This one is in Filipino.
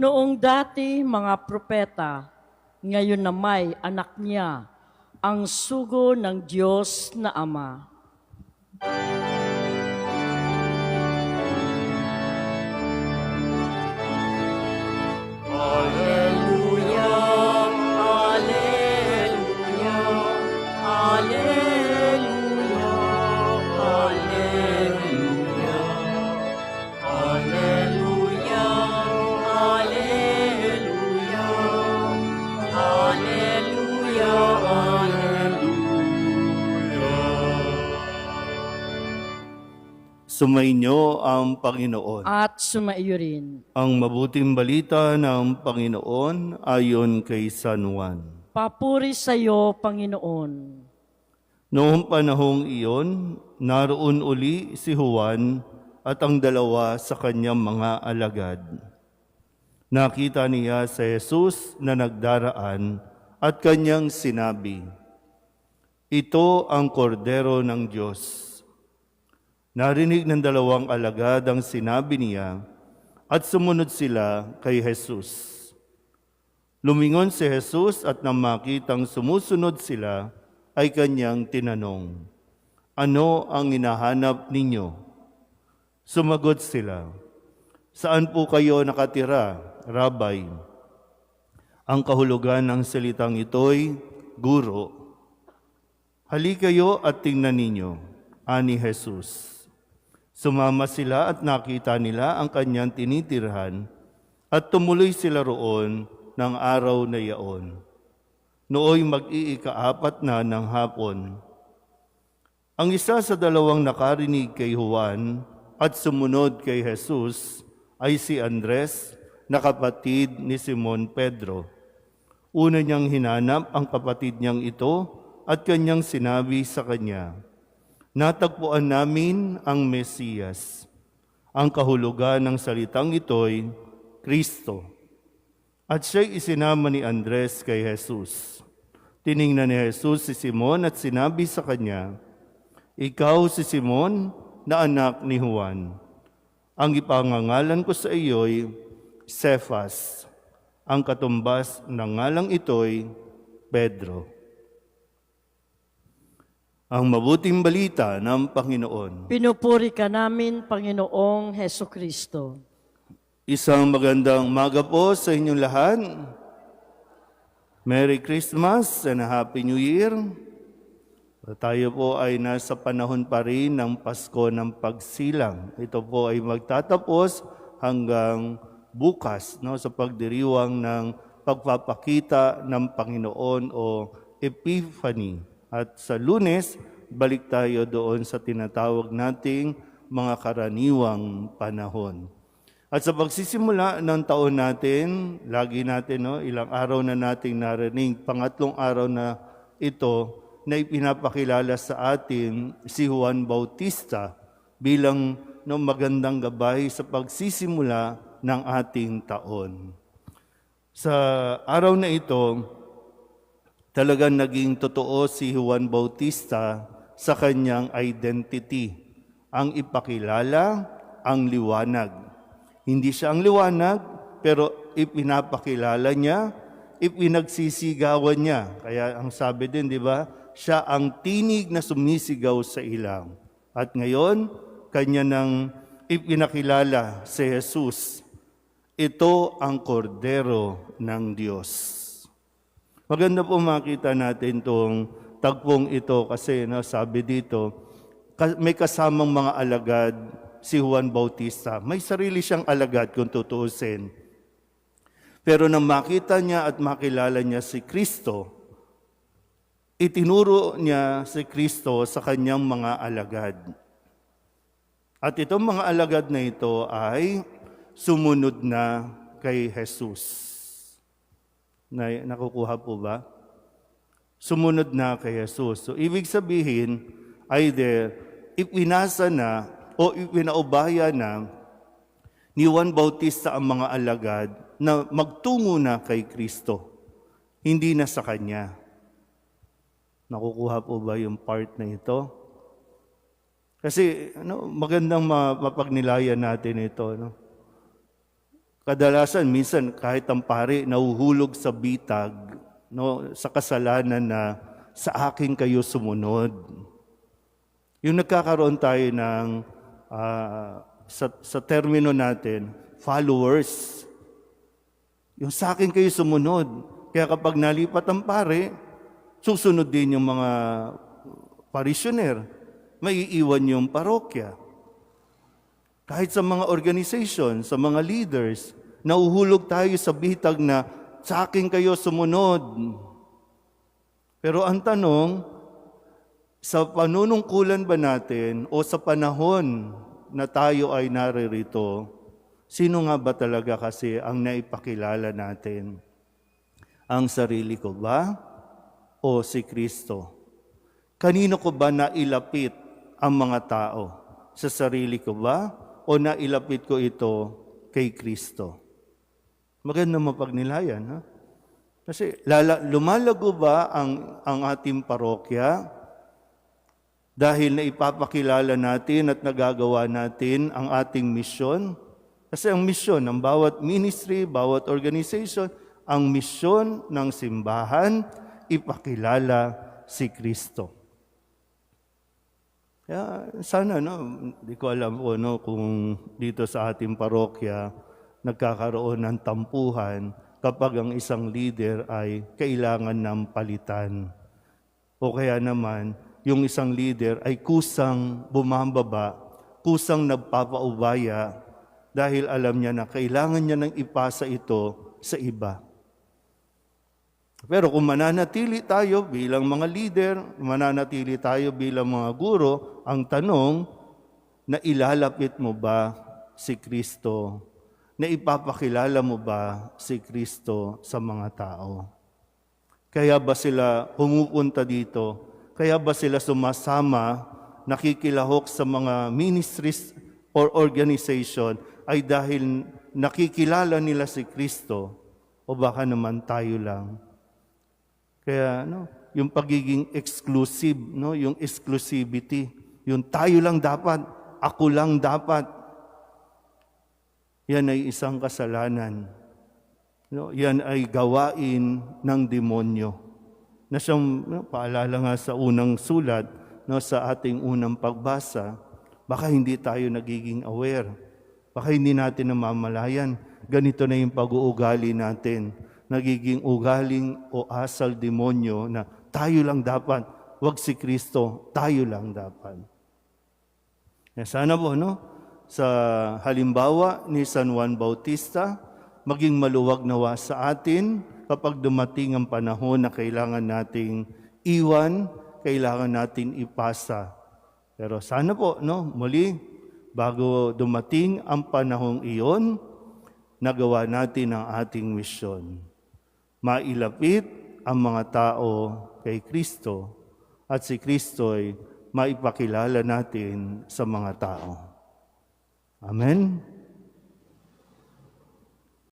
Noong dati mga propeta, ngayon na may anak niya, ang sugo ng Diyos na Ama. Alleluia, Alleluia, Alleluia, Alleluia, Alleluia, Alleluia, Alleluia, Alleluia. Sumainyo ang Panginoon. At sumaiyo rin. Ang mabuting balita ng Panginoon ayon kay San Juan. Papuri sa iyo, Panginoon. Noong panahong iyon, naroon uli si Juan at ang dalawa sa kanyang mga alagad. Nakita niya si Jesus na nagdaraan at kanyang sinabi, "Ito ang kordero ng Diyos." Narinig ng dalawang alagad ang sinabi niya at sumunod sila kay Jesus. Lumingon si Jesus at nang makitang sumusunod sila, ay kanyang tinanong, "Ano ang hinahanap ninyo?" Sumagot sila, "Saan po kayo nakatira, Rabay?" Ang kahulugan ng salitang ito'y, "Guro." "Hali kayo at tingnan ninyo," ani Jesus. Sumama sila at nakita nila ang kanyang tinitirhan at tumuloy sila roon ng araw na yaon. Nooy mag-iikaapat na ng hapon. Ang isa sa dalawang nakarinig kay Juan at sumunod kay Jesus ay si Andres, na kapatid ni Simon Pedro. Una niyang hinanap ang kapatid niyang ito at kanyang sinabi sa kanya, "Natagpuan namin ang Mesiyas." Ang kahulugan ng salitang ito'y Kristo. At siya'y isinama ni Andres kay Jesus. Tiningnan ni Jesus si Simon at sinabi sa kanya, "Ikaw si Simon na anak ni Juan. Ang ipangangalan ko sa iyo'y Cephas." Ang katumbas ng ngalang ito'y Pedro. Ang mabuting balita ng Panginoon. Pinupuri ka namin, Panginoong Heso Kristo. Isang magandang umaga po sa inyong lahat. Merry Christmas and Happy New Year. Tayo po ay nasa panahon pa rin ng Pasko ng Pagsilang. Ito po ay magtatapos hanggang bukas, sa pagdiriwang ng pagpapakita ng Panginoon o Epiphany. At sa Lunes, balik tayo doon sa tinatawag nating mga karaniwang panahon. At sa pagsisimula ng taon natin, lagi natin, ilang araw na nating narinig, pangatlong araw na ito, na ipinapakilala sa atin si Juan Bautista bilang magandang gabay sa pagsisimula ng ating taon. Sa araw na ito, talagang naging totoo si Juan Bautista sa kanyang identity. Ang ipakilala, ang liwanag. Hindi siya ang liwanag, pero ipinapakilala niya, ipinagsisigawan niya. Kaya ang sabi din, di ba, siya ang tinig na sumisigaw sa ilang. At ngayon, kanya nang ipinakilala si Jesus. Ito ang kordero ng Diyos. Maganda po makita natin itong tagpong ito kasi sabi dito, may kasamang mga alagad si Juan Bautista. May sarili siyang alagad kung tutuusin. Pero nang makita niya at makilala niya si Kristo, itinuro niya si Kristo sa kanyang mga alagad. At itong mga alagad na ito ay sumunod na kay Jesus. Nakukuha po ba? Sumunod na kay Jesus. So, ibig sabihin, either ipinasa na o ipinaubaya na ni Juan Bautista ang mga alagad na magtungo na kay Kristo. Hindi na sa Kanya. Nakukuha po ba yung part na ito? Kasi magandang mapagnilayan natin ito. Kadalasan, minsan, kahit ang pare, nahuhulog sa bitag, no, sa kasalanan na sa akin kayo sumunod. Yung nagkakaroon tayo ng, sa termino natin, followers. Yung sa akin kayo sumunod. Kaya kapag nalipat ang pare, susunod din yung mga parishioner. Maiiwan yung parokya. Kahit sa mga organization, sa mga leaders, nauhulog tayo sa bitag na sa akin kayo sumunod. Pero ang tanong, sa panunungkulan ba natin o sa panahon na tayo ay naririto, sino nga ba talaga kasi ang naipakilala natin? Ang sarili ko ba o si Kristo? Kanino ko ba nailapit ang mga tao? Sa sarili ko ba o nailapit ko ito kay Kristo? Maganda mapagnilayan, ha? Kasi lumalago ba ang ating parokya dahil na ipapakilala natin at nagagawa natin ang ating misyon? Kasi ang misyon ng bawat ministry, bawat organization, ang misyon ng simbahan, ipakilala si Kristo. Kaya sana, di ko alam kung dito sa ating parokya nagkakaroon ng tampuhan kapag ang isang leader ay kailangan ng palitan. O kaya naman, yung isang leader ay kusang bumababa, kusang nagpapaubaya dahil alam niya na kailangan niya nang ipasa ito sa iba. Pero kung mananatili tayo bilang mga leader, mananatili tayo bilang mga guro, ang tanong, na ilalapit mo ba si Kristo? Na ipapakilala mo ba si Kristo sa mga tao? Kaya ba sila pumupunta dito? Kaya ba sila sumasama, nakikilahok sa mga ministries or organization ay dahil nakikilala nila si Kristo? O baka naman tayo lang? Kaya yung pagiging exclusive, yung exclusivity, yung tayo lang dapat, ako lang dapat, yan ay isang kasalanan. Yan ay gawain ng demonyo. Na siyang paalala nga sa unang sulat, sa ating unang pagbasa, baka hindi tayo nagiging aware. Baka hindi natin namamalayan. Ganito na yung pag-uugali natin. Nagiging ugaling o asal demonyo na tayo lang dapat, wag si Kristo, tayo lang dapat. Sana po, sa halimbawa ni San Juan Bautista, maging maluwag nawa sa atin kapag dumating ang panahon na kailangan nating iwan, kailangan natin ipasa. Pero sana po, muli, bago dumating ang panahong iyon, nagawa natin ang ating misyon. Mailapit ang mga tao kay Kristo at si Kristo'y maipakilala natin sa mga tao. Amen.